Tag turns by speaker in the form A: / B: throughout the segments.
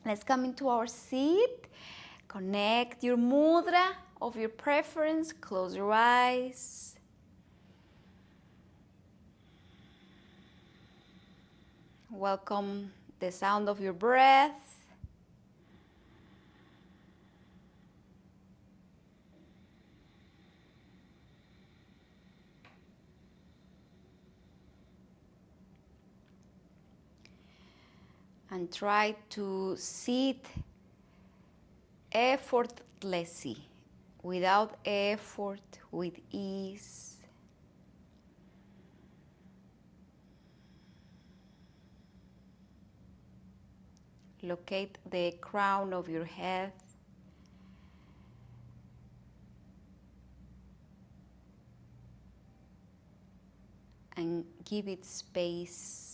A: Let's come into our seat. Connect your mudra of your preference. Close your eyes. Welcome the sound of your breath. And try to sit effortlessly, without effort, with ease. Locate the crown of your head. And give it space.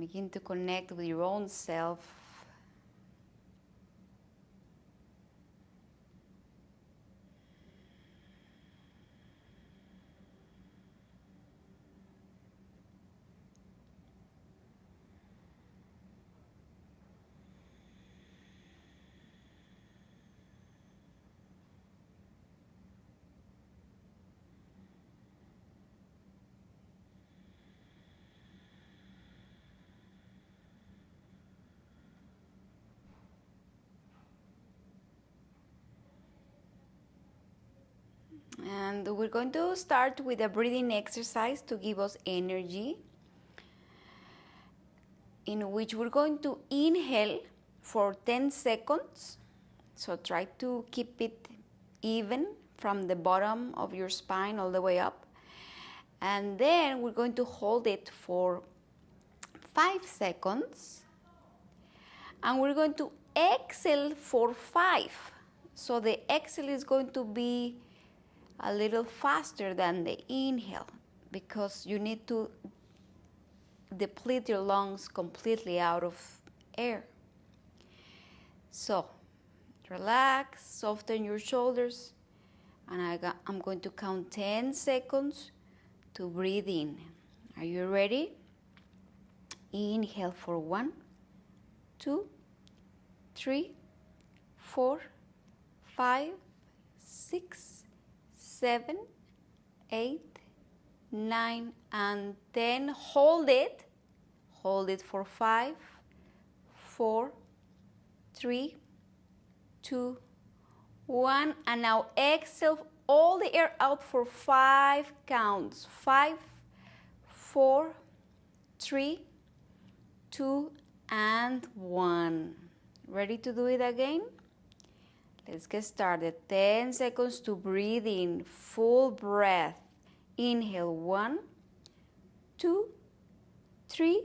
A: Begin to connect with your own self. And we're going to start with a breathing exercise to give us energy, in which we're going to inhale for 10 seconds. So try to keep it even from the bottom of your spine all the way up. And then we're going to hold it for 5 seconds. And we're going to exhale for 5. So the exhale is going to be a little faster than the inhale, because you need to deplete your lungs completely out of air. So relax, soften your shoulders, and I'm going to count 10 seconds to breathe in. Are you ready? Inhale for 1, 2, 3, 4, 5, 6, 7, 8, 9, and 10. Hold it. Hold it for 5, 4, 3, 2, 1. And now exhale all the air out for 5 counts. 5, 4, 3, 2, and 1. Ready to do it again? Let's get started. 10 seconds to breathe in. Full breath. Inhale 1, 2, 3,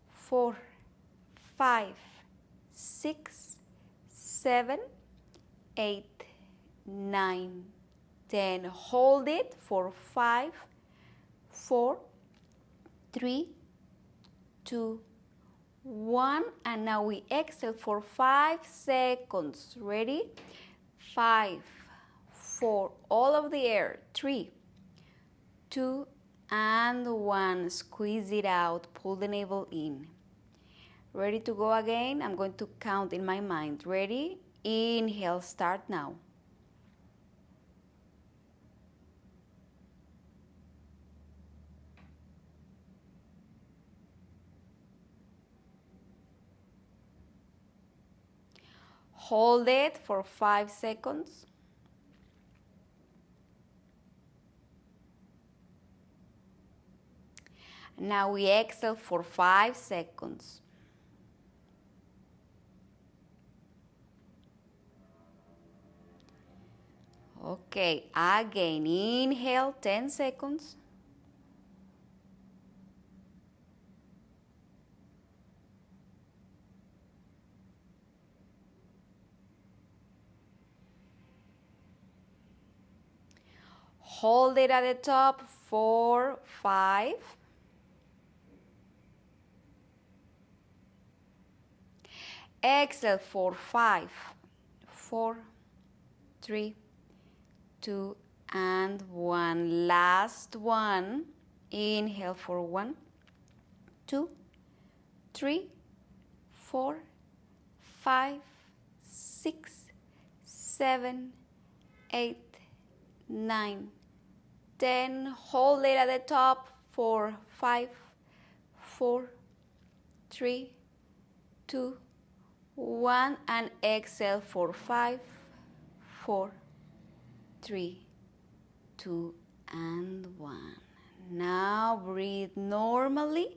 A: 4, 5, 6, 7, 8, 9, 10. Hold it for 5, 4, 3, 2, 1. And now we exhale for 5 seconds. Ready? 5, 4, all of the air. 3, 2, and 1. Squeeze it out. Pull the navel in. Ready to go again? I'm going to count in my mind. Ready? Inhale. Start now. Hold it for 5 seconds. Now we exhale for 5 seconds. Okay, again, inhale 10 seconds. Hold it at the top, 4, 5. Exhale for 5, 4, 3, 2, and 1. Last one. Inhale for 1, 2, 3, 4, 5, 6, 7, 8, 9, 10. Hold it at the top. 4, 5, 4, 3, 2, 1. And exhale for 5, 4, 3, 2, and 1. Now breathe normally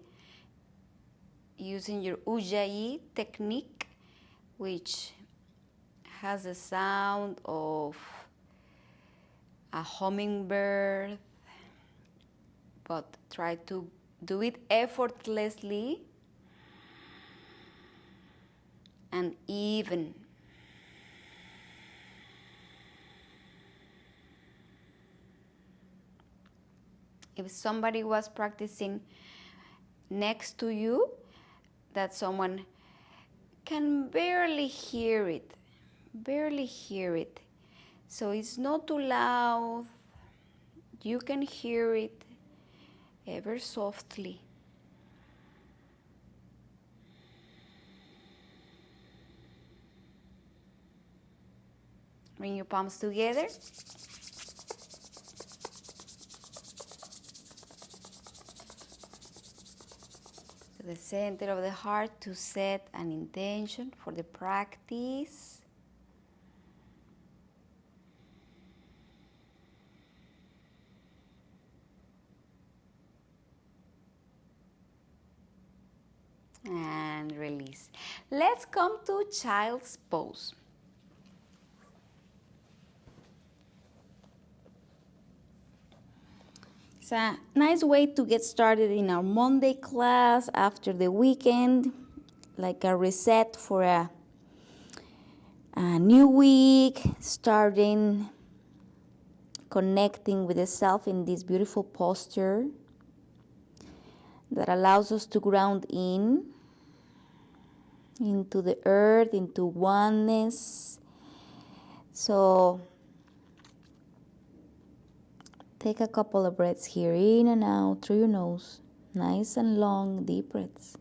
A: using your Ujjayi technique, which has the sound of a hummingbird, but try to do it effortlessly and even. If somebody was practicing next to you, that someone can barely hear it, So it's not too loud. You can hear it ever softly. Bring your palms together. The center of the heart to set an intention for the practice. And release. Let's come to child's pose. It's a nice way to get started in our Monday class after the weekend, like a reset for a new week, starting connecting with the self in this beautiful posture that allows us to ground into the earth, into oneness. So take a couple of breaths here, in and out through your nose. Nice and long, deep breaths.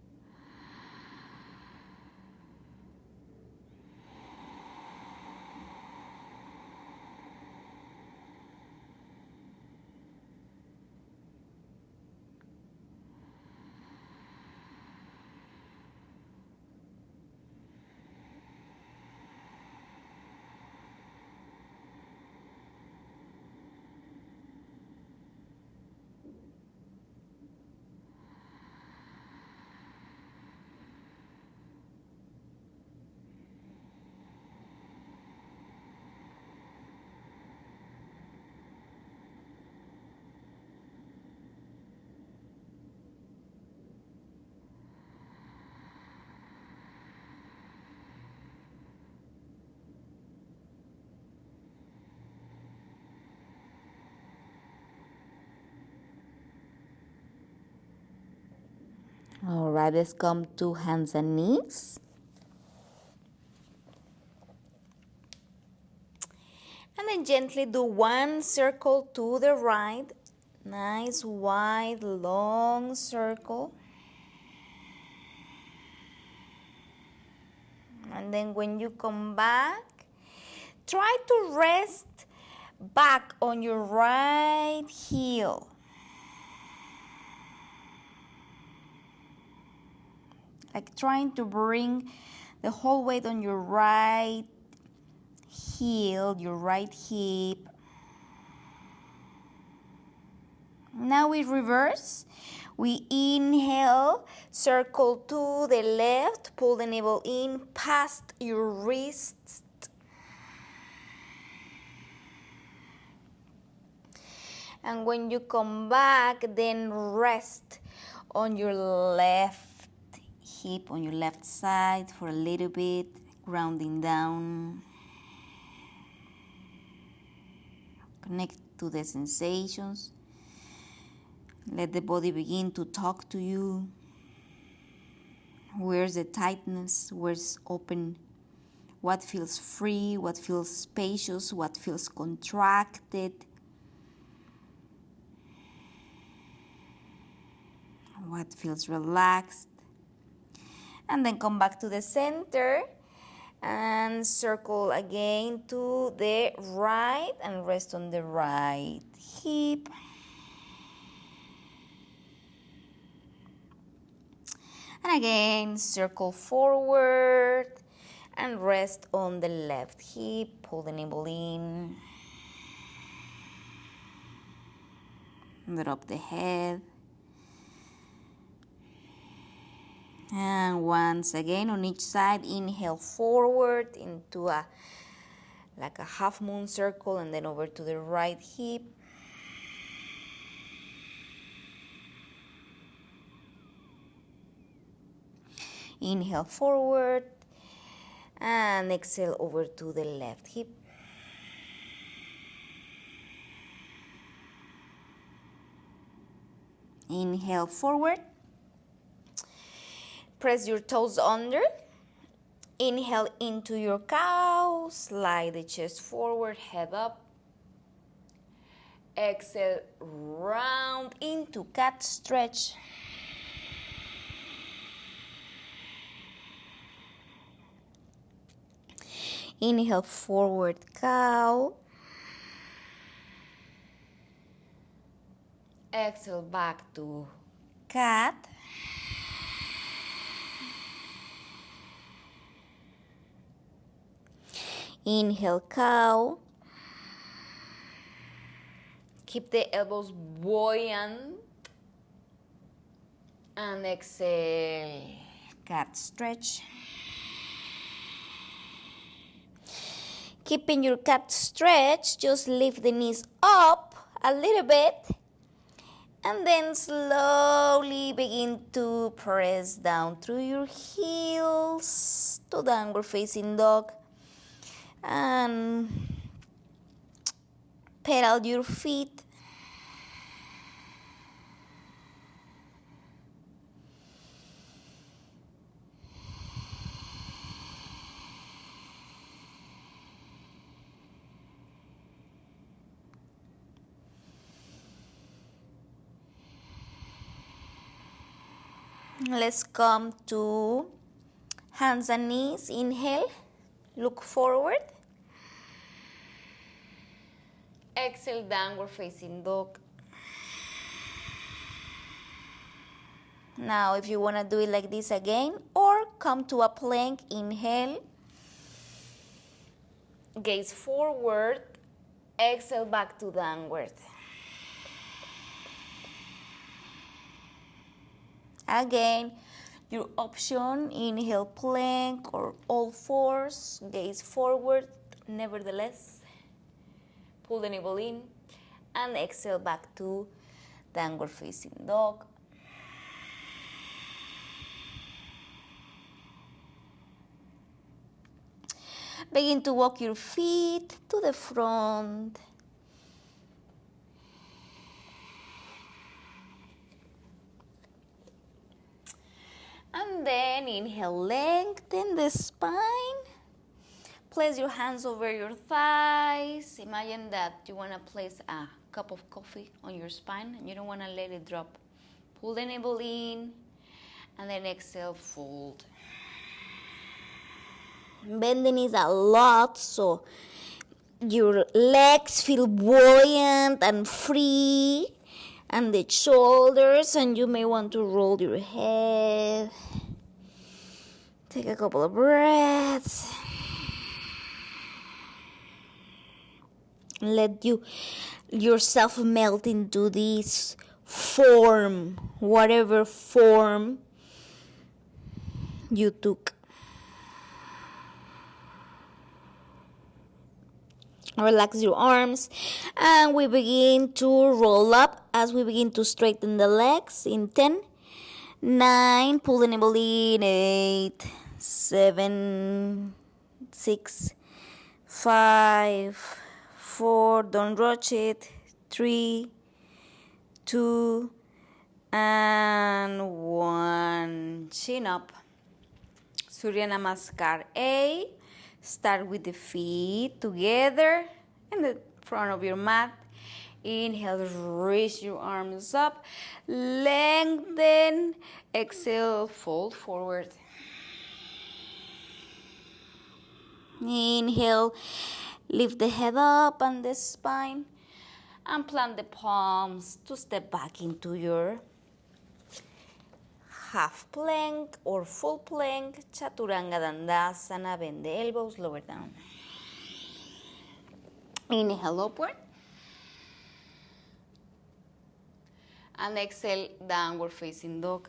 A: All right, let's come to hands and knees. And then gently do one circle to the right. Nice, wide, long circle. And then when you come back, try to rest back on your right heel. Like trying to bring the whole weight on your right heel, your right hip. Now we reverse. We inhale, circle to the left, pull the navel in past your wrists. And when you come back, then rest on your left hip, on your left side for a little bit, grounding down. Connect to the sensations. Let the body begin to talk to you. Where's the tightness? Where's open? What feels free, what feels spacious, what feels contracted. What feels relaxed. And then come back to the center and circle again to the right and rest on the right hip. And again, circle forward and rest on the left hip. Pull the navel in. Drop the head. And once again on each side, inhale forward into like a half moon circle and then over to the right hip. Inhale forward and exhale over to the left hip. Inhale forward. Press your toes under. Inhale into your cow. Slide the chest forward, head up. Exhale, round into cat stretch. Inhale, forward cow. Exhale, back to cat. Inhale, cow. Keep the elbows buoyant. And exhale, cat stretch. Keeping your cat stretch, just lift the knees up a little bit. And then slowly begin to press down through your heels to downward facing dog. And pedal your feet. Let's come to hands and knees. Inhale, look forward. Exhale, downward facing dog. Now, if you want to do it like this again, or come to a plank, inhale, gaze forward, exhale back to downward. Again, your option, inhale plank or all fours, gaze forward, nevertheless. Pull the navel in and exhale back to downward facing dog. Begin to walk your feet to the front. And then inhale, lengthen the spine. Place your hands over your thighs. Imagine that you want to place a cup of coffee on your spine and you don't want to let it drop. Pull the navel in and then exhale, fold. Bend the knees a lot so your legs feel buoyant and free. And the shoulders, and you may want to roll your head. Take a couple of breaths. Let yourself melt into this form, whatever form you took. Relax your arms, and we begin to roll up as we begin to straighten the legs in 10, 9, pull the navel in, 8, 7, 6, 5, 4, don't rush it, 3, 2, and 1. Chin up. Surya Namaskar A. Start with the feet together in the front of your mat. Inhale, raise your arms up, lengthen. Exhale, fold forward. Inhale, lift the head up and the spine, and plant the palms to step back into your half plank or full plank, Chaturanga Dandasana. Bend the elbows, lower down. Inhale, upward. And exhale, downward facing dog.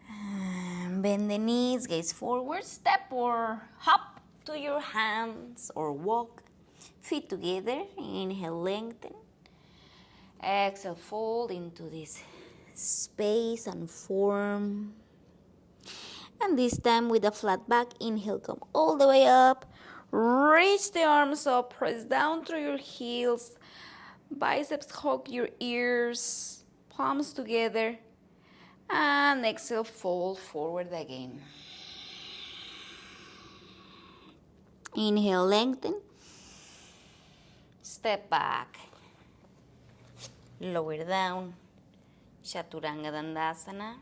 A: And bend the knees, gaze forward, step or hop to your hands or walk. Feet together, inhale, lengthen. Exhale, fold into this space and form. And this time with a flat back, inhale, come all the way up. Reach the arms up, press down through your heels. Biceps hug your ears, palms together. And exhale, fold forward again. Inhale, lengthen. Step back. Lower down. Chaturanga Dandasana.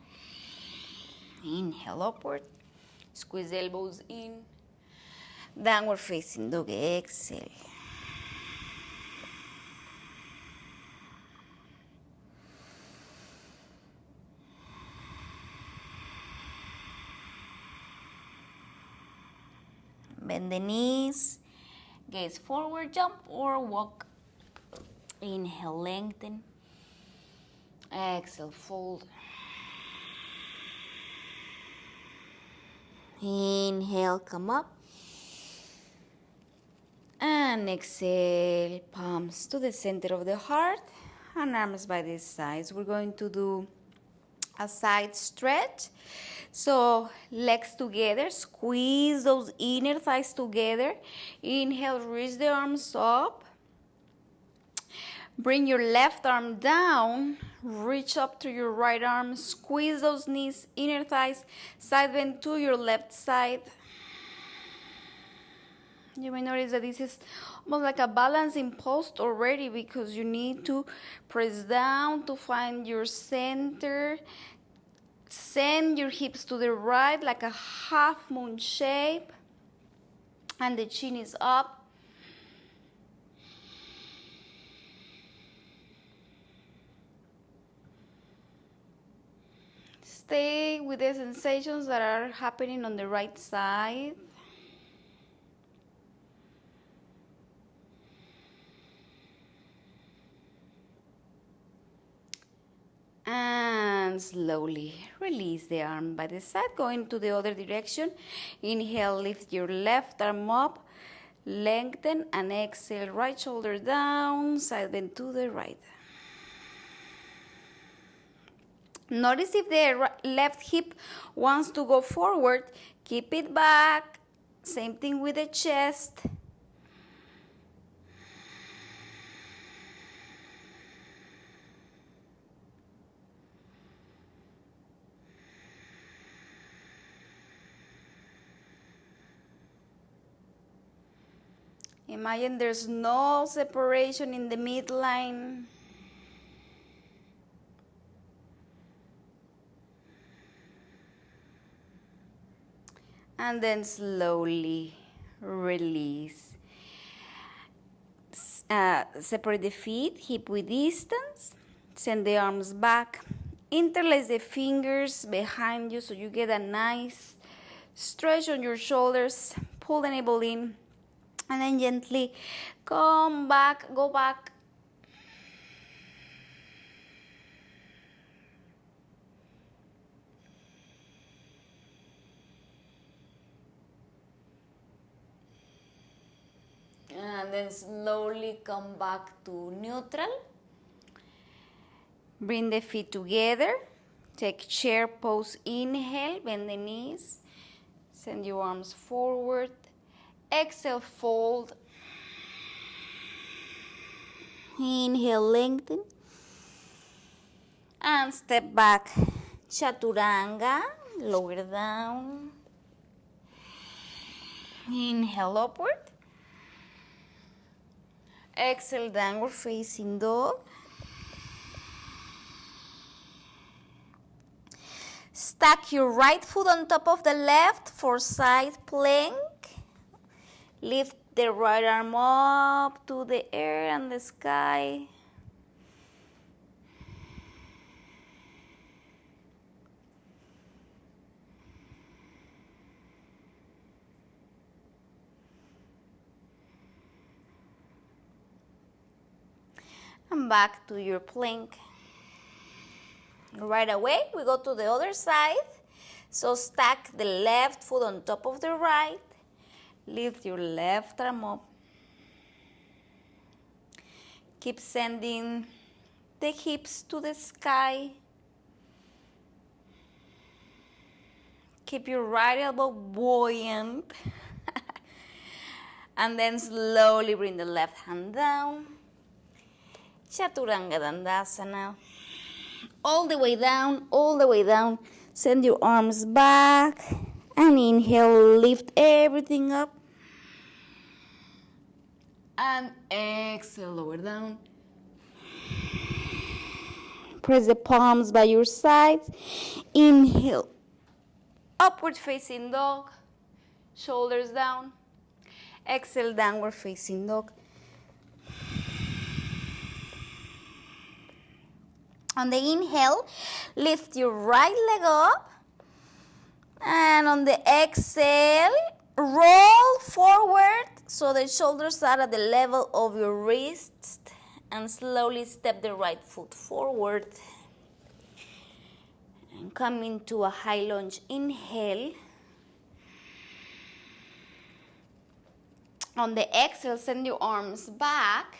A: Inhale, upward. Squeeze elbows in. Downward facing dog. Exhale. Bend the knees. Gaze forward, jump or walk. Inhale, lengthen. Exhale, fold. Inhale, come up. And exhale, palms to the center of the heart and arms by the sides. We're going to do a side stretch. So legs together, squeeze those inner thighs together. Inhale, reach the arms up. Bring your left arm down, reach up to your right arm, squeeze those knees, inner thighs, side bend to your left side. You may notice that this is almost like a balancing post already because you need to press down to find your center. Send your hips to the right like a half moon shape, and the chin is up. Stay with the sensations that are happening on the right side. And slowly release the arm by the side, going to the other direction. Inhale, lift your left arm up, lengthen, and exhale, right shoulder down, side bend to the right. Notice if the left hip wants to go forward, keep it back. Same thing with the chest. Imagine there's no separation in the midline. And then slowly release. Separate the feet, hip width distance. Send the arms back. Interlace the fingers behind you so you get a nice stretch on your shoulders. Pull the navel in. And then gently come back, go back. And then slowly come back to neutral. Bring the feet together. Take chair pose, inhale, bend the knees. Send your arms forward. Exhale, fold. Inhale, lengthen. And step back, chaturanga, lower down. Inhale upward. Exhale, downward facing dog. Stack your right foot on top of the left for side plank. Lift the right arm up to the air and the sky. And back to your plank. Right away, we go to the other side. So stack the left foot on top of the right. Lift your left arm up. Keep sending the hips to the sky. Keep your right elbow buoyant. And then slowly bring the left hand down. Chaturanga Dandasana. All the way down, all the way down. Send your arms back. And inhale, lift everything up. And exhale, lower down. Press the palms by your sides. Inhale, upward facing dog. Shoulders down. Exhale, downward facing dog. On the inhale, lift your right leg up. And on the exhale, roll forward so the shoulders are at the level of your wrists. And slowly step the right foot forward. And come into a high lunge. Inhale. On the exhale, send your arms back.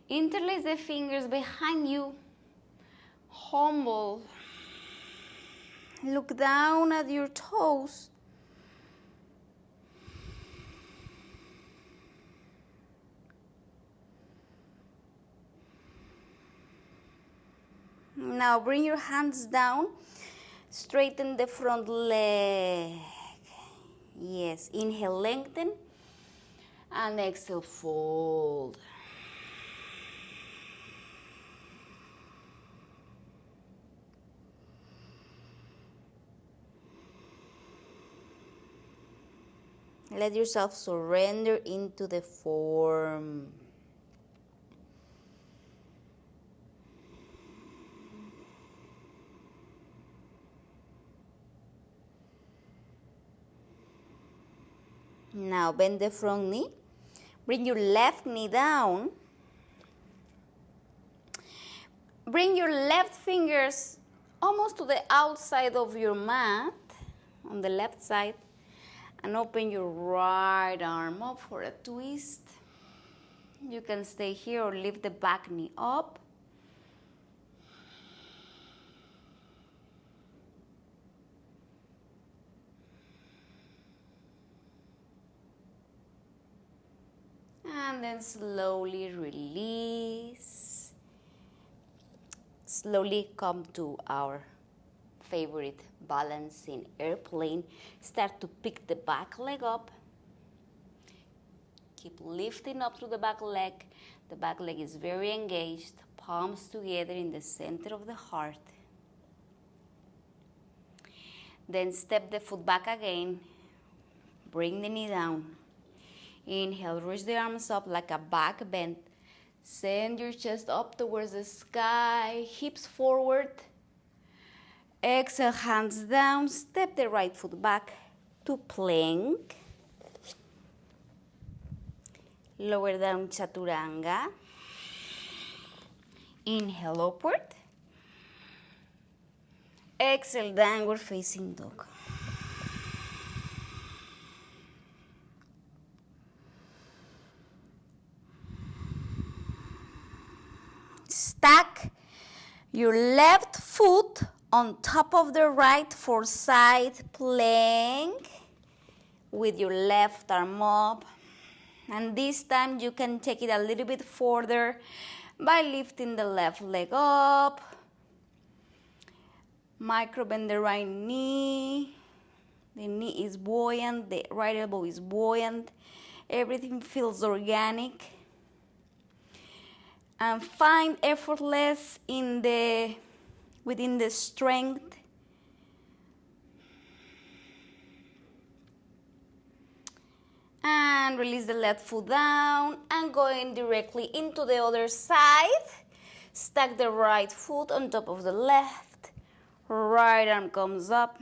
A: Interlace the fingers behind you. Humble. Look down at your toes. Now bring your hands down. Straighten the front leg. Yes, inhale, lengthen. And exhale, fold. Let yourself surrender into the form. Now bend the front knee. Bring your left knee down. Bring your left fingers almost to the outside of your mat on the left side. And open your right arm up for a twist. You can stay here or lift the back knee up. And then slowly release. Slowly come to our favorite balancing airplane. Start to pick the back leg up. Keep lifting up through the back leg. The back leg is very engaged. Palms together in the center of the heart. Then step the foot back again. Bring the knee down. Inhale, reach the arms up like a back bend. Send your chest up towards the sky. Hips forward. Exhale, hands down. Step the right foot back to plank. Lower down, chaturanga. Inhale, upward. Exhale, downward facing dog. Stack your left foot on top of the right for side plank with your left arm up. And this time you can take it a little bit further by lifting the left leg up. Micro bend the right knee. The knee is buoyant, the right elbow is buoyant. Everything feels organic. And find effortless within the strength. And release the left foot down and going directly into the other side. Stack the right foot on top of the left. Right arm comes up.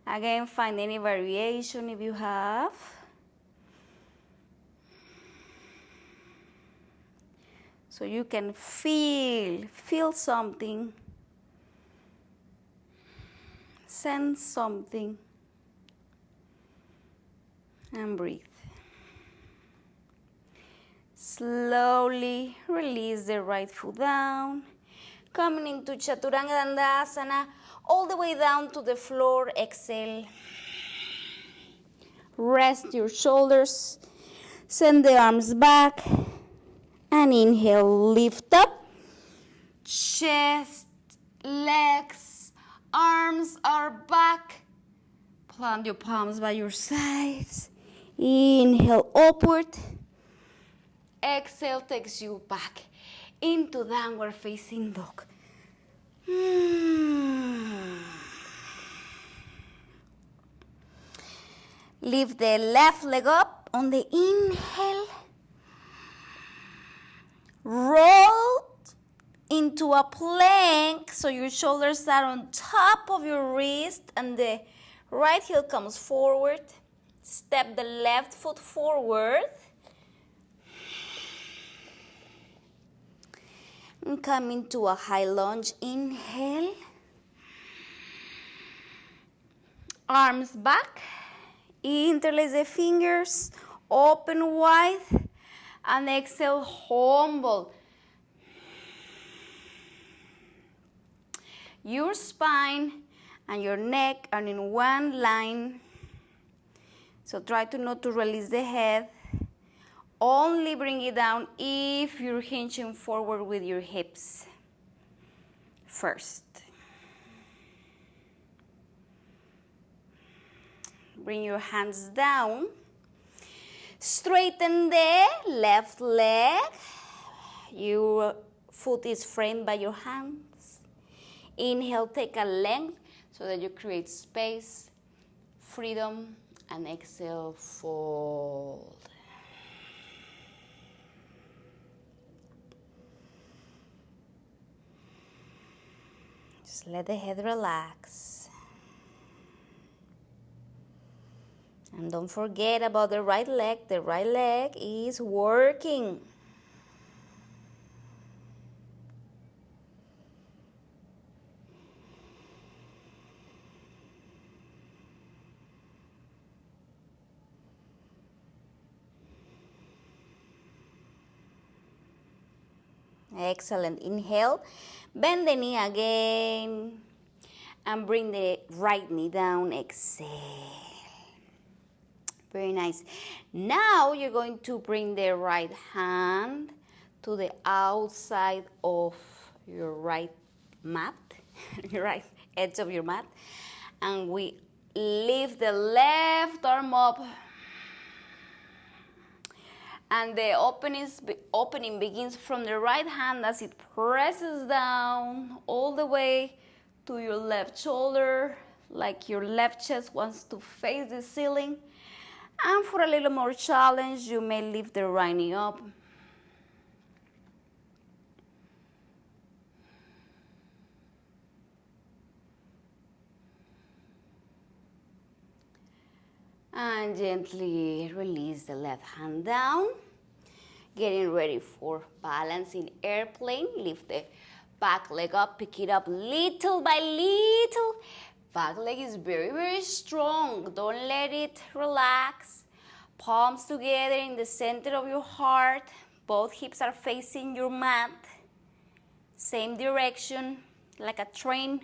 A: Again, find any variation if you have. So you can feel something. Sense something. And breathe. Slowly release the right foot down. Coming into Chaturanga Dandasana, all the way down to the floor. Exhale. Rest your shoulders. Send the arms back. And inhale, lift up. Chest, legs, arms are back. Plant your palms by your sides. Inhale, upward. Exhale takes you back into downward facing dog. Lift the left leg up on the inhale. Roll into a plank so your shoulders are on top of your wrist and the right heel comes forward. Step the left foot forward. And come into a high lunge. Inhale. Arms back. Interlace the fingers. Open wide. And exhale, humble. Your spine and your neck are in one line. So try to not to release the head. Only bring it down if you're hinging forward with your hips first. Bring your hands down. Straighten the left leg. Your foot is framed by your hands. Inhale, take a length so that you create space, freedom, and exhale, fold. Just let the head relax. And don't forget about the right leg. The right leg is working. Excellent. Inhale. Bend the knee again. And bring the right knee down. Exhale. Very nice. Now you're going to bring the right hand to the outside of your right mat, your right edge of your mat. And we lift the left arm up. And the opening begins from the right hand as it presses down all the way to your left shoulder, like your left chest wants to face the ceiling. And for a little more challenge, you may lift the right knee up. And gently release the left hand down. Getting ready for balancing airplane. Lift the back leg up, pick it up little by little. Back leg is very, very strong. Don't let it relax. Palms together in the center of your heart. Both hips are facing your mat. Same direction, like a train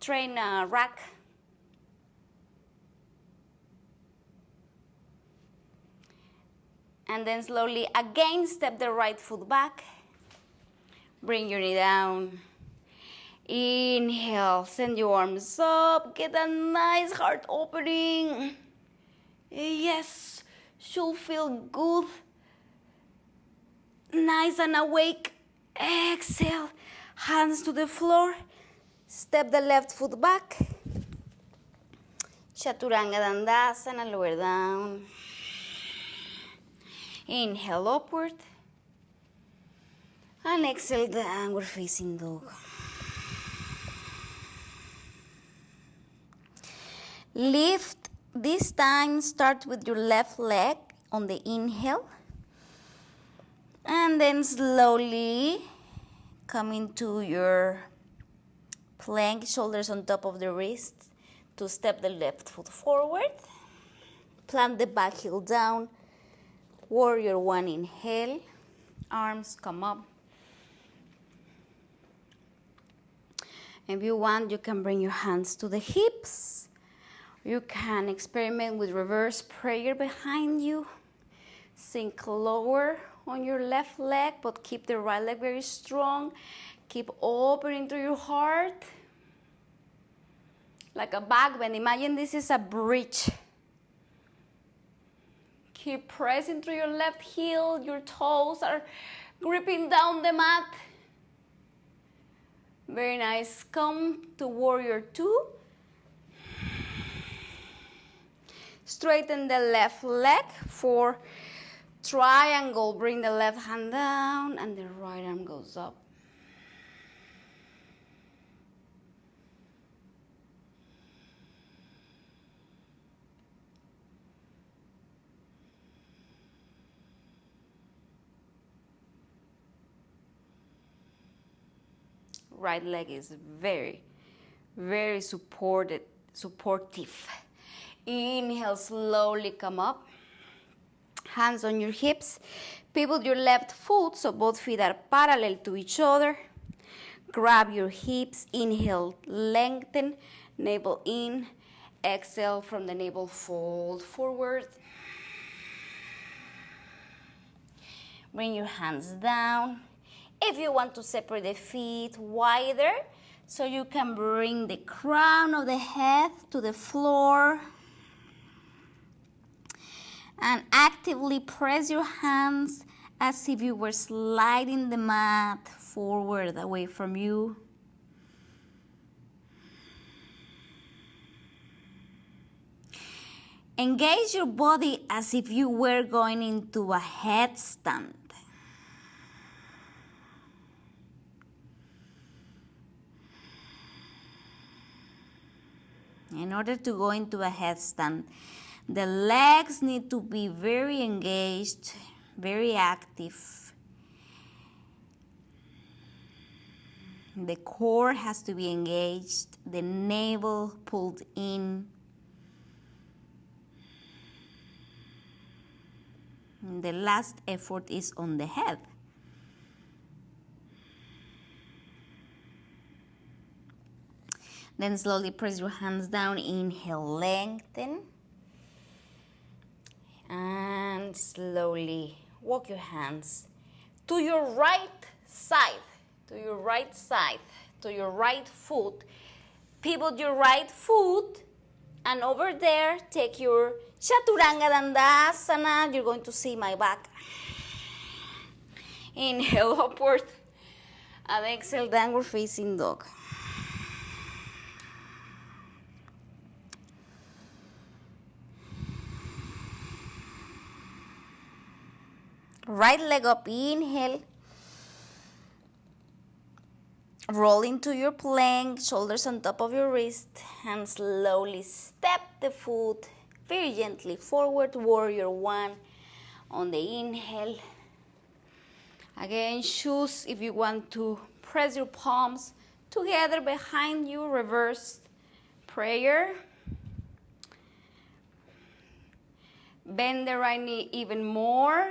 A: rack. And then slowly again step the right foot back. Bring your knee down. Inhale, send your arms up, get a nice heart opening. Yes, should feel good. Nice and awake. Exhale, hands to the floor. Step the left foot back. Chaturanga Dandasana, lower down. Inhale upward. And exhale, downward facing dog. Lift. This time, start with your left leg on the inhale. And then slowly come into your plank, shoulders on top of the wrists, to step the left foot forward. Plant the back heel down. Warrior one, inhale. Arms come up. If you want, you can bring your hands to the hips. You can experiment with reverse prayer behind you. Sink lower on your left leg, but keep the right leg very strong. Keep opening to your heart. Like a back bend. Imagine this is a bridge. Keep pressing through your left heel. Your toes are gripping down the mat. Very nice. Come to warrior two. Straighten the left leg for triangle. Bring the left hand down and the right arm goes up. Right leg is very, very supportive. Inhale, slowly come up. Hands on your hips. Pivot your left foot so both feet are parallel to each other. Grab your hips. Inhale, lengthen. Navel in. Exhale from the navel, fold forward. Bring your hands down. If you want to separate the feet wider, so you can bring the crown of the head to the floor. And actively press your hands as if you were sliding the mat forward away from you. Engage your body as if you were going into a headstand. In order to go into a headstand, the legs need to be very engaged, very active. The core has to be engaged, the navel pulled in. And the last effort is on the head. Then slowly press your hands down. Inhale, lengthen. And slowly walk your hands to your right side, to your right side, to your right foot. Pivot your right foot, and over there, take your Chaturanga Dandasana. You're going to see my back. Inhale, upward. And exhale, downward facing dog. Right leg up, inhale. Roll into your plank, shoulders on top of your wrist, and slowly step the foot very gently forward, warrior one on the inhale. Again, choose if you want to press your palms together behind you, reverse prayer. Bend the right knee even more.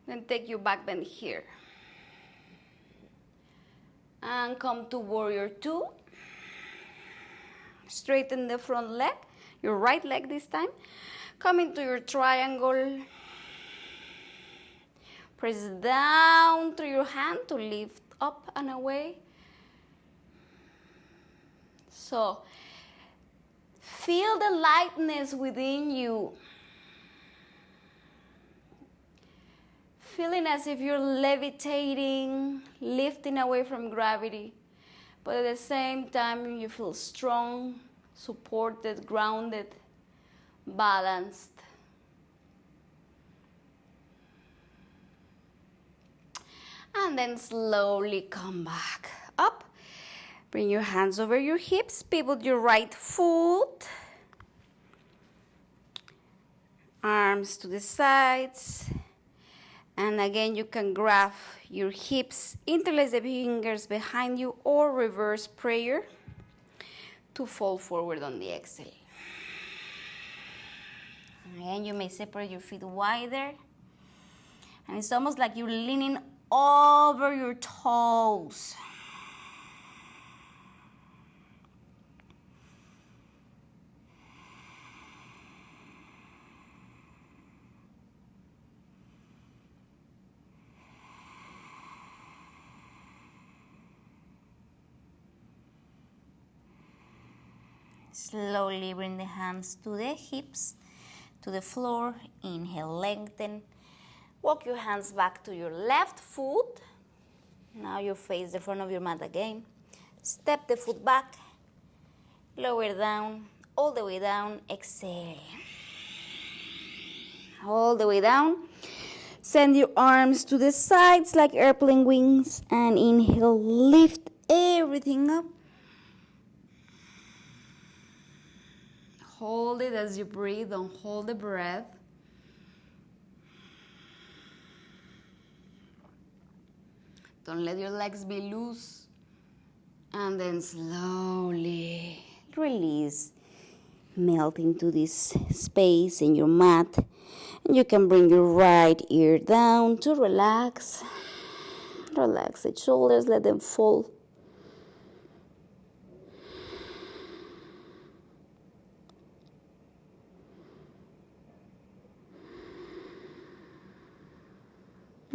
A: Then take your back bend here. And come to warrior two. Straighten the front leg, your right leg this time. Come into your triangle. Press down through your hand to lift up and away. So, feel the lightness within you. Feeling as if you're levitating, lifting away from gravity. But at the same time, you feel strong, supported, grounded, balanced. And then slowly come back up. Bring your hands over your hips. Pivot your right foot. Arms to the sides. And again, you can grab your hips, interlace the fingers behind you, or reverse prayer to fall forward on the exhale. Again, you may separate your feet wider. And it's almost like you're leaning over your toes. Slowly bring the hands to the hips, to the floor. Inhale, lengthen. Walk your hands back to your left foot. Now you face the front of your mat again. Step the foot back. Lower down, all the way down. Exhale. All the way down. Send your arms to the sides like airplane wings. And inhale, lift everything up. Hold it as you breathe. Don't hold the breath. Don't let your legs be loose. And then slowly release. Melt into this space in your mat. And you can bring your right ear down to relax. Relax the shoulders, let them fall.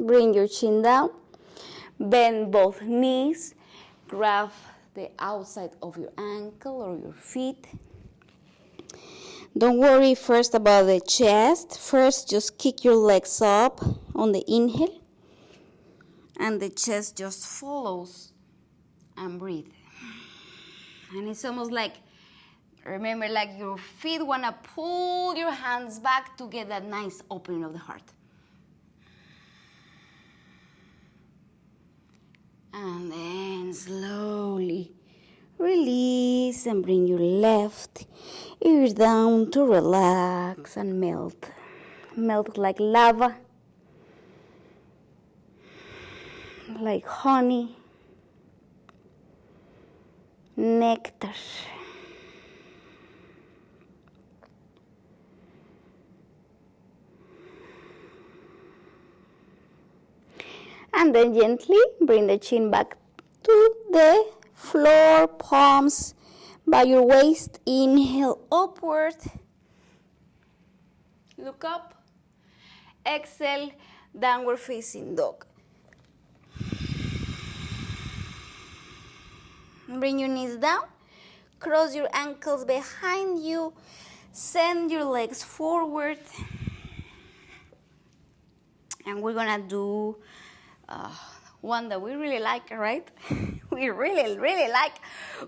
A: Bring your chin down, bend both knees, grab the outside of your ankle or your feet. Don't worry first about the chest. First, just kick your legs up on the inhale, and the chest just follows, and breathe. And it's almost like, remember, like your feet want to pull your hands back to get that nice opening of the heart. And then slowly release and bring your left ear down to relax and melt. Melt like lava, like honey, nectar. And then gently bring the chin back to the floor, palms by your waist. Inhale upward. Look up. Exhale, downward facing dog. Bring your knees down. Cross your ankles behind you. Send your legs forward. And we're going to do one that we really like, right? We really like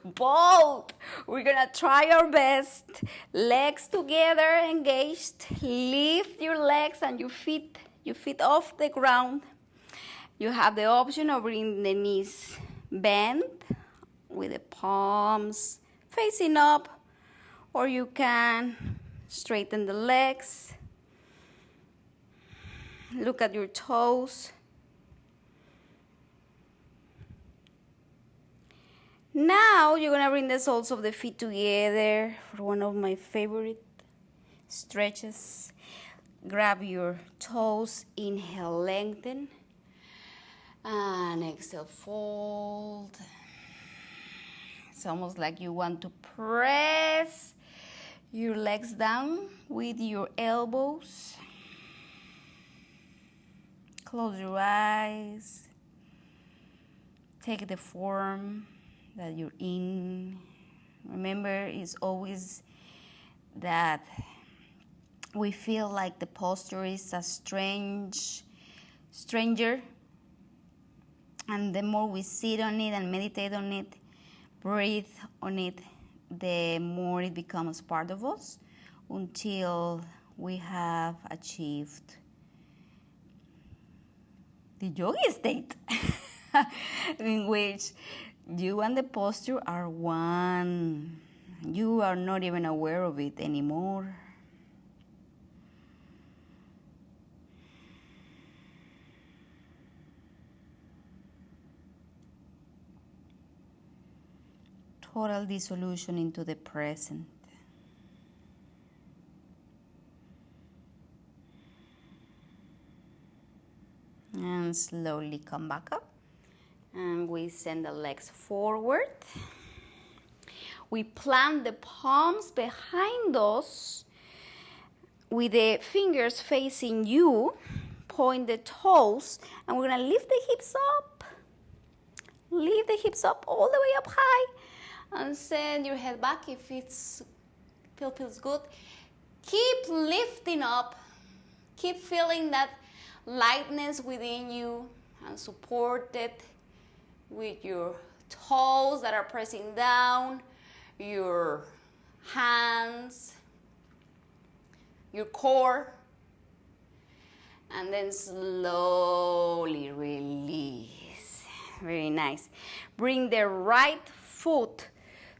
A: both. We're gonna try our best. Legs together, engaged. Lift your legs and your feet off the ground. You have the option of bringing the knees bent with the palms facing up, or you can straighten the legs. Look at your toes. Now you're going to bring the soles of the feet together for one of my favorite stretches. Grab your toes, inhale, lengthen. And exhale, fold. It's almost like you want to press your legs down with your elbows. Close your eyes. Take the form that you're in. Remember, it's always that we feel like the posture is a stranger. And the more we sit on it and meditate on it, breathe on it, the more it becomes part of us until we have achieved the yogi state in which you and the posture are one. You are not even aware of it anymore. Total dissolution into the present. And slowly come back up. And we send the legs forward. We plant the palms behind us with the fingers facing you. Point the toes. And we're going to lift the hips up. Lift the hips up all the way up high. And send your head back if it feels good. Keep lifting up. Keep feeling that lightness within you and support it with your toes that are pressing down, your hands, your core. And then slowly release. Very nice. Bring the right foot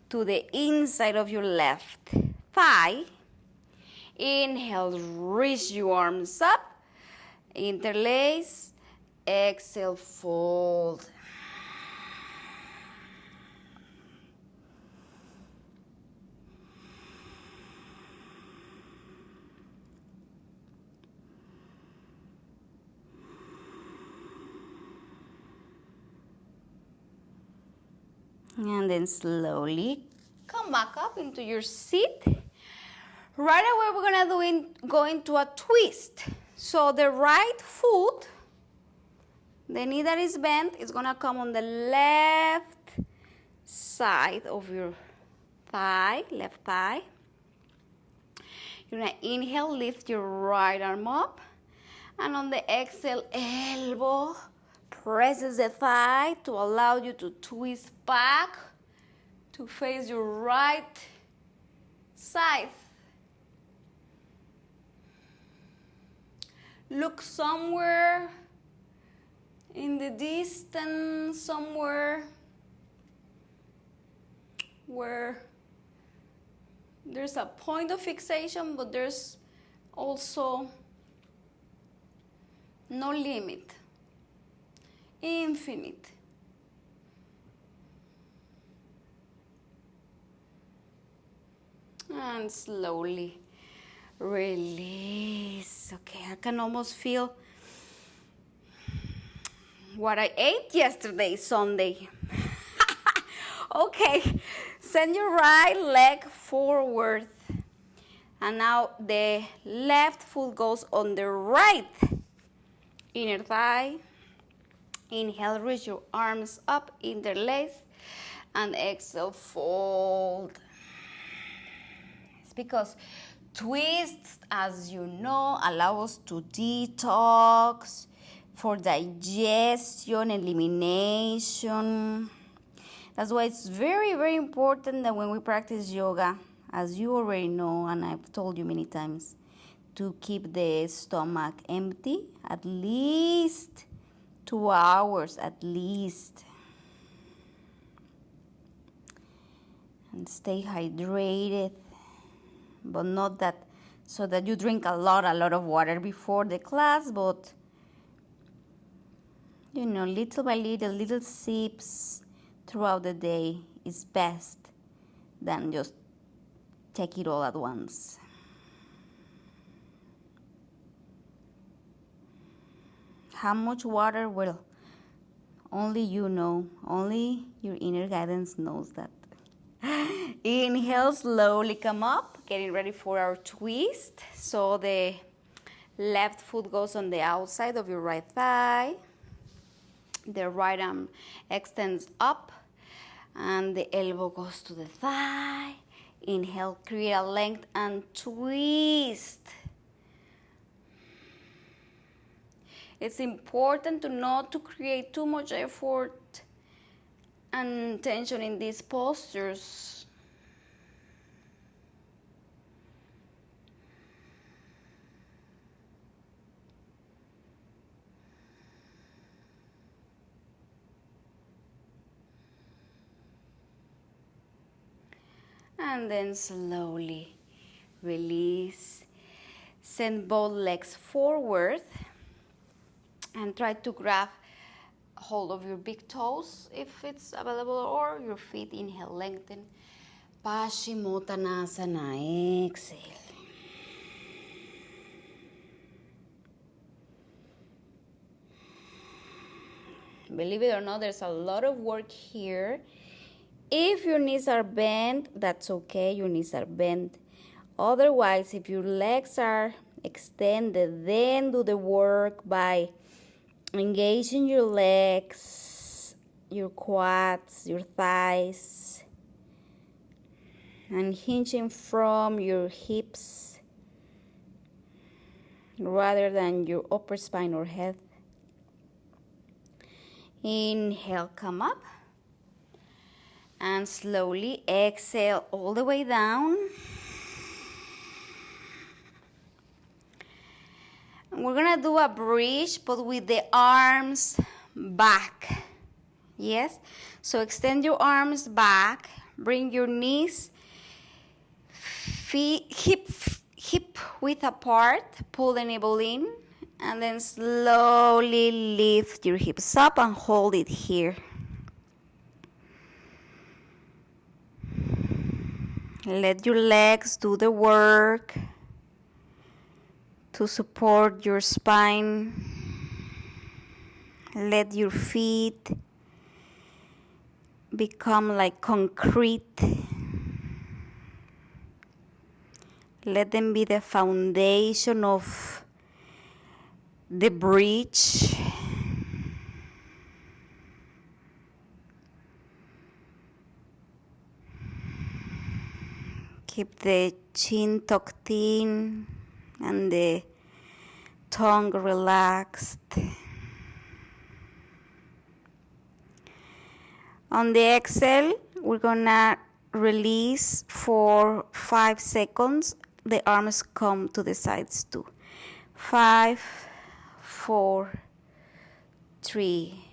A: to the inside of your left thigh. Inhale, reach your arms up. Interlace. Exhale, fold. And then slowly come back up into your seat. Right away, we're gonna go into a twist. So the right foot, the knee that is bent, is gonna come on the left side of your thigh, left thigh. You're gonna inhale, lift your right arm up. And on the exhale, elbow presses the thigh to allow you to twist back to face your right side. Look somewhere in the distance, somewhere where there's a point of fixation, but there's also no limit. Infinite. And slowly release. Okay, I can almost feel what I ate yesterday, Sunday. Okay, send your right leg forward. And now the left foot goes on the right inner thigh. Inhale, reach your arms up, interlace, and exhale, fold. It's because twists, as you know, allow us to detox, for digestion, elimination. That's why it's very, very important that when we practice yoga, as you already know, and I've told you many times, to keep the stomach empty at least 2 hours at least. And stay hydrated, but not that so that you drink a lot of water before the class, but you know, little by little sips throughout the day is best than just take it all at once. How much water? Well, only you know. Only your inner guidance knows that. Inhale, slowly come up, getting ready for our twist. So the left foot goes on the outside of your right thigh. The right arm extends up and the elbow goes to the thigh. Inhale, create a length and twist. It's important to not to create too much effort and tension in these postures. And then slowly release. Send both legs forward and try to grab hold of your big toes if it's available, or your feet. Inhale, lengthen. Paschimottanasana, exhale. Believe it or not, there's a lot of work here. If your knees are bent, that's okay, your knees are bent. Otherwise, if your legs are extended, then do the work by engaging your legs, your quads, your thighs, and hinging from your hips rather than your upper spine or head. Inhale, come up. And slowly exhale all the way down. And we're gonna do a bridge, but with the arms back. Yes? So extend your arms back. Bring your knees, feet, hip width apart. Pull the navel in. And then slowly lift your hips up and hold it here. Let your legs do the work to support your spine. Let your feet become like concrete. Let them be the foundation of the bridge. Keep the chin tucked in and the tongue relaxed. On the exhale, we're gonna release for 5 seconds. The arms come to the sides too. 5, 4, 3,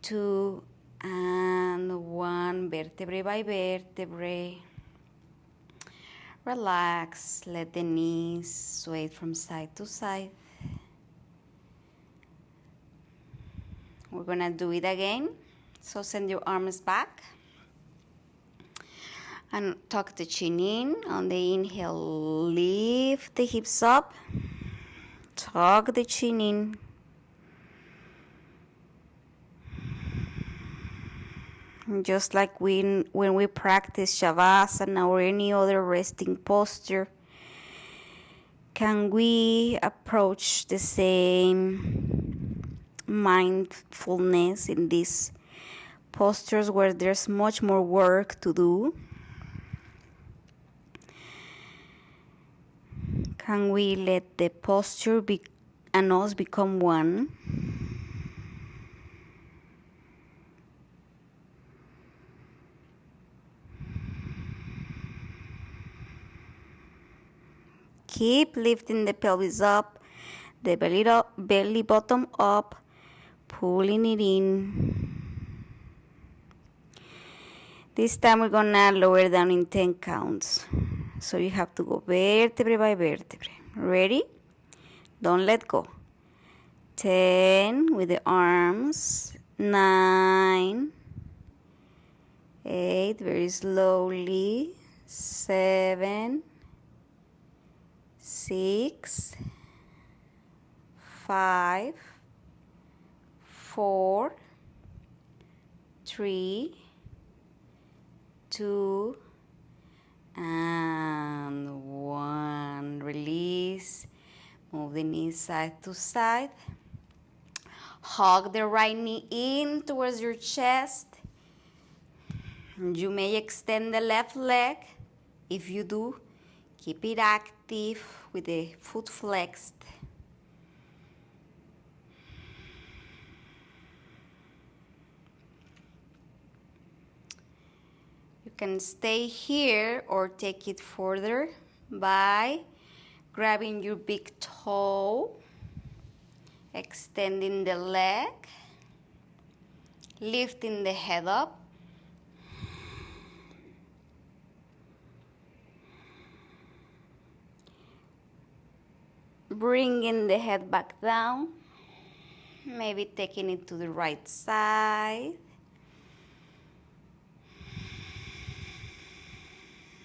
A: 2, and 1. Vertebrae by vertebrae. Relax, let the knees sway from side to side. We're gonna do it again. So send your arms back and tuck the chin in. On the inhale, lift the hips up, tuck the chin in. Just like when we practice Shavasana or any other resting posture, can we approach the same mindfulness in these postures where there's much more work to do? Can we let the posture and us become one? Keep lifting the pelvis up, the belly bottom up, pulling it in. This time we're gonna lower down in 10 counts. So you have to go vertebrae by vertebrae. Ready? Don't let go. 10 with the arms. 9, 8, very slowly. 7, 6, 5, 4, 3, 2, and 1. Release. Move the knees side to side. Hug the right knee in towards your chest. You may extend the left leg. If you do, keep it active with the foot flexed. You can stay here or take it further by grabbing your big toe, extending the leg, lifting the head up. Bringing the head back down, maybe taking it to the right side.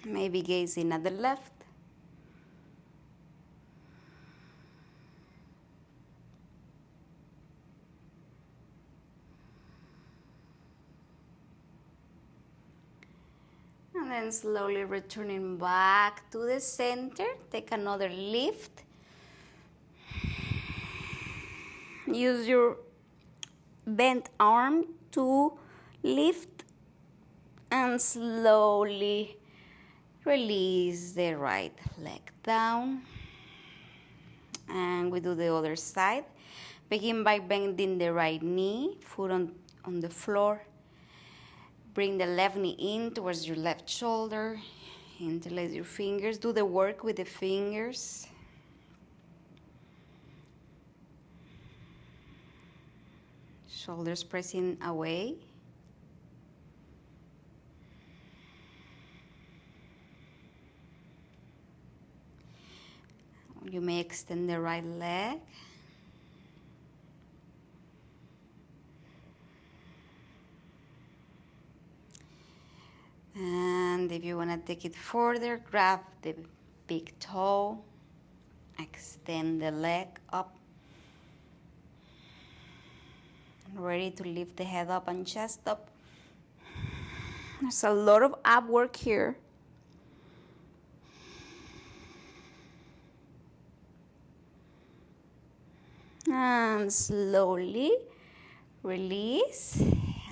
A: Maybe gazing at the left. And then slowly returning back to the center. Take another lift. Use your bent arm to lift and slowly release the right leg down. And we do the other side. Begin by bending the right knee, foot on the floor. Bring the left knee in towards your left shoulder. Interlace your fingers. Do the work with the fingers. Shoulders pressing away. You may extend the right leg. And if you want to take it further, grab the big toe, extend the leg up. Ready to lift the head up and chest up. There's a lot of ab work here. And slowly release.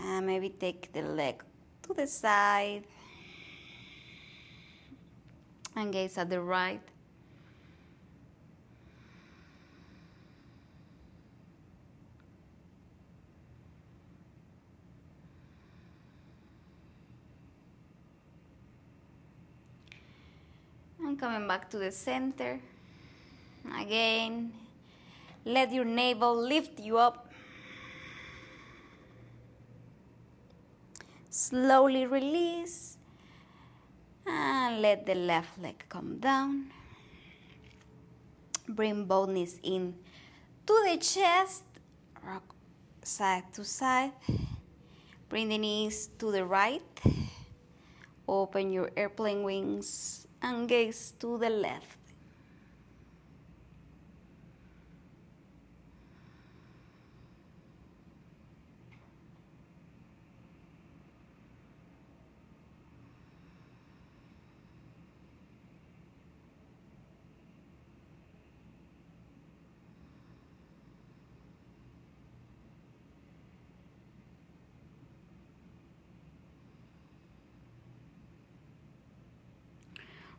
A: And maybe take the leg to the side. And gaze at the right. And coming back to the center. Again, let your navel lift you up. Slowly release. And let the left leg come down. Bring both knees in to the chest. Rock side to side. Bring the knees to the right. Open your airplane wings and gaze to the left.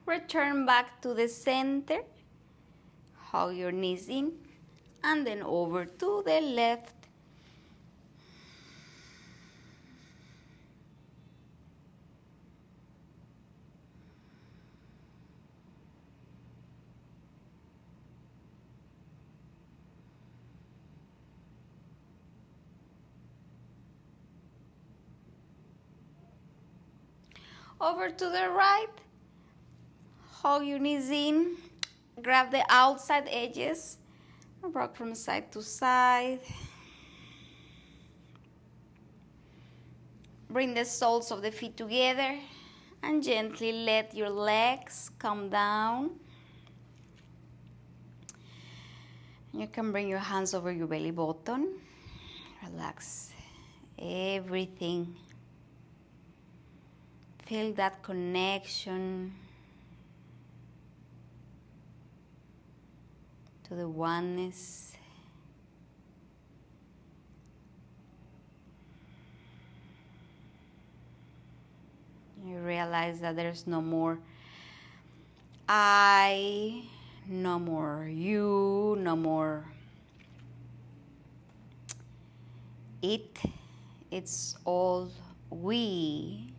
A: Return back to the center. Hug your knees in. And then over to the left. Over to the right. Hug your knees in, grab the outside edges, rock from side to side. Bring the soles of the feet together and gently let your legs come down. You can bring your hands over your belly button. Relax everything. Feel that connection to the oneness. You realize that there's no more I, no more you, no more it. It's all we.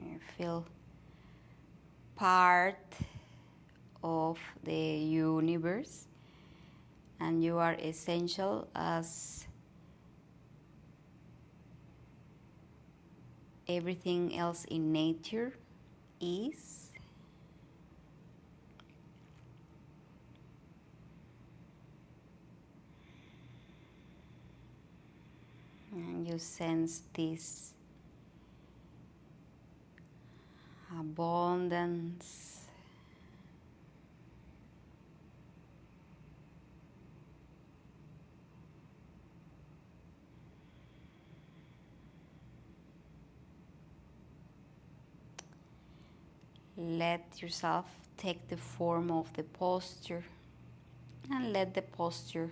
A: You feel part of the universe, and you are essential as everything else in nature is. And you sense this abundance. Let yourself take the form of the posture, and let the posture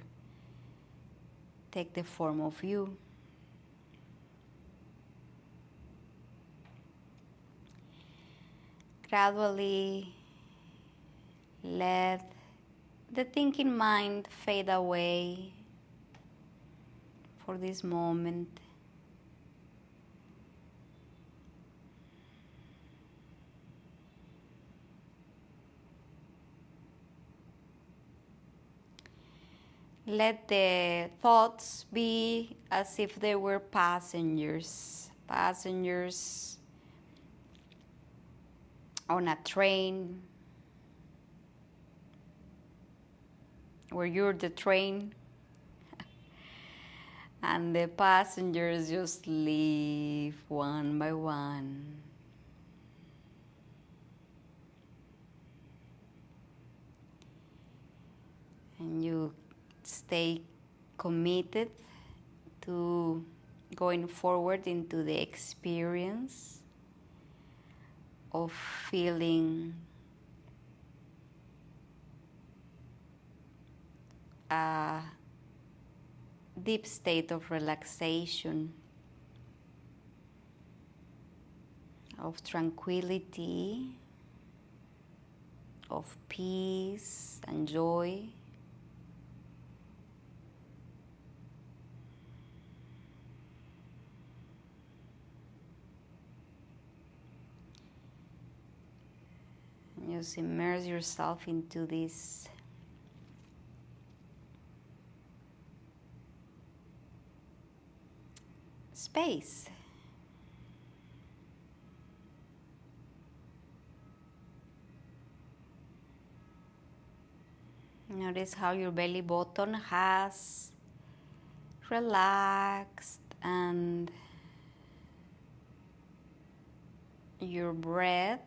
A: take the form of you. Gradually let the thinking mind fade away for this moment. Let the thoughts be as if they were passengers on a train, where you're the train and the passengers just leave one by one. And you stay committed to going forward into the experience of feeling a deep state of relaxation, of tranquility, of peace and joy. Just immerse yourself into this space. Notice how your belly button has relaxed and your breath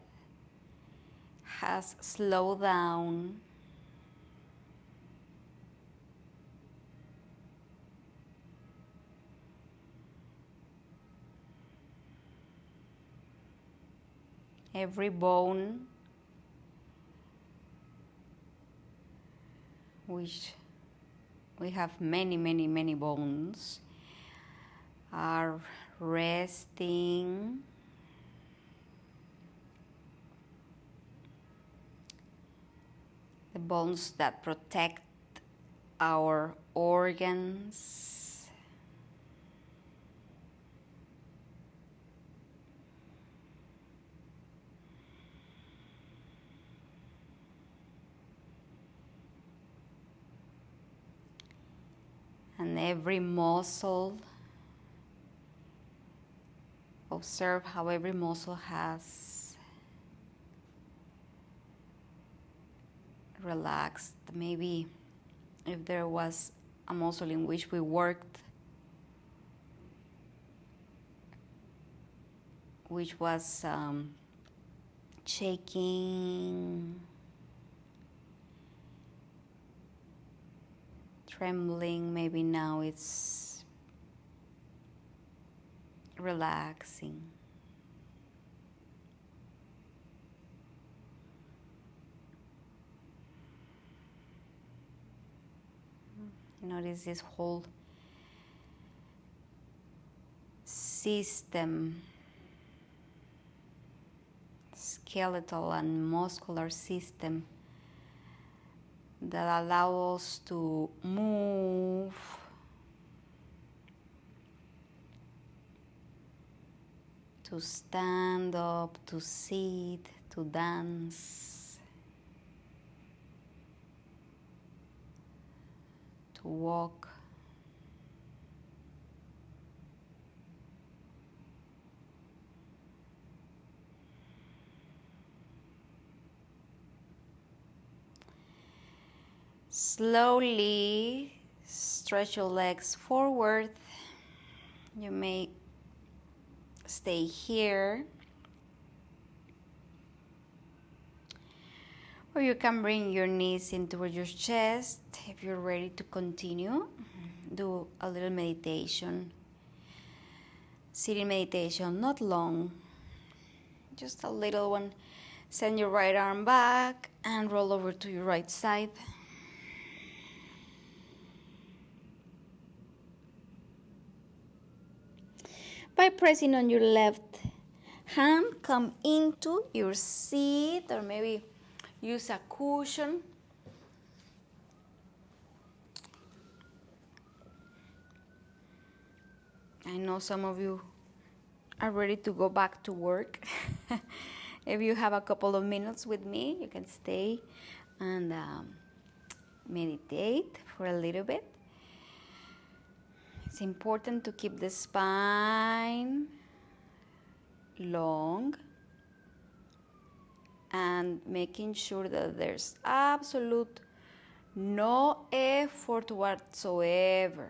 A: has slowed down. Every bone, which we have many bones, are resting. The bones that protect our organs. And every muscle, observe how every muscle has relaxed. Maybe if there was a muscle in which we worked, which was shaking, trembling, maybe now it's relaxing. Notice this whole system, skeletal and muscular system, that allow us to move, to stand up, to sit, to dance, to walk. Slowly stretch your legs forward. You may stay here, or you can bring your knees into your chest. If you're ready to continue, do a little meditation. Sitting meditation, not long, just a little one. Send your right arm back and roll over to your right side. By pressing on your left hand, come into your seat, or maybe use a cushion. I know some of you are ready to go back to work. If you have a couple of minutes with me, you can stay and meditate for a little bit. It's important to keep the spine long and making sure that there's absolute no effort whatsoever.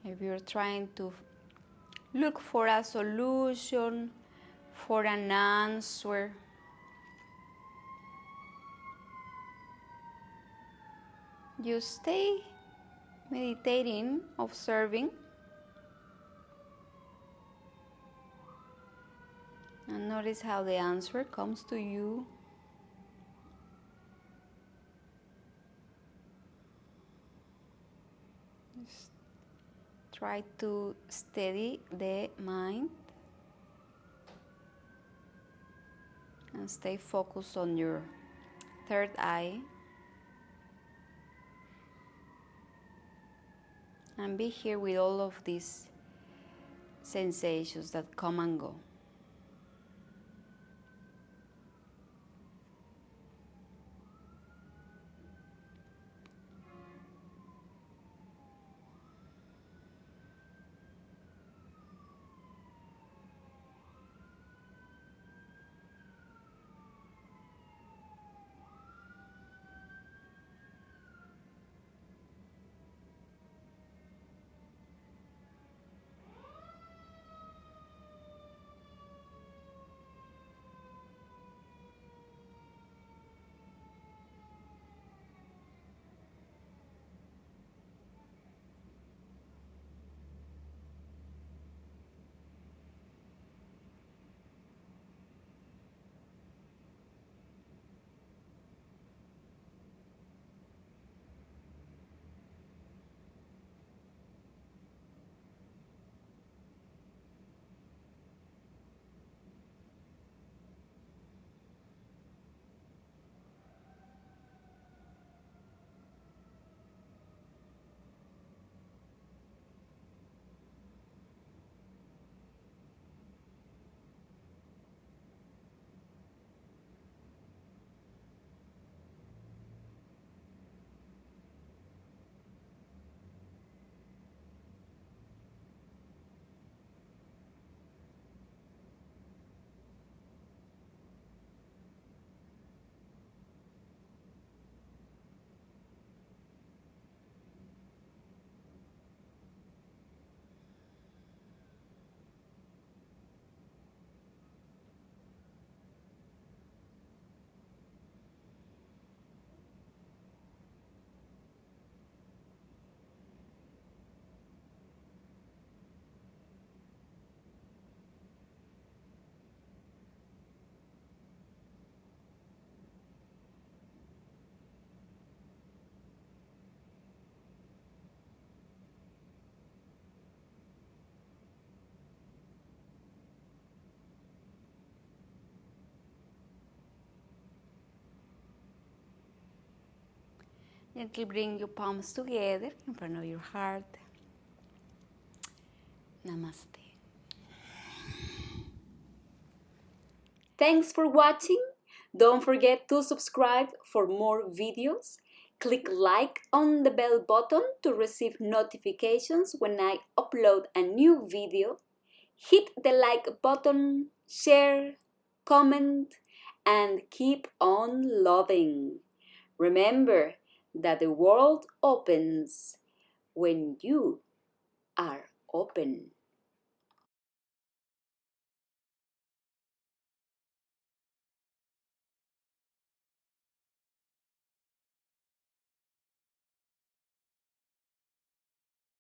A: If you're trying to look for a solution, for an answer, you stay meditating, observing, and notice how the answer comes to you. Just try to steady the mind and stay focused on your third eye. And be here with all of these sensations that come and go. Gently bring your palms together in front of your heart. Namaste.
B: Thanks for watching. Don't forget to subscribe for more videos. Click like on the bell button to receive notifications when I upload a new video. Hit the like button, share, comment, and keep on loving. Remember that the world opens when you are open.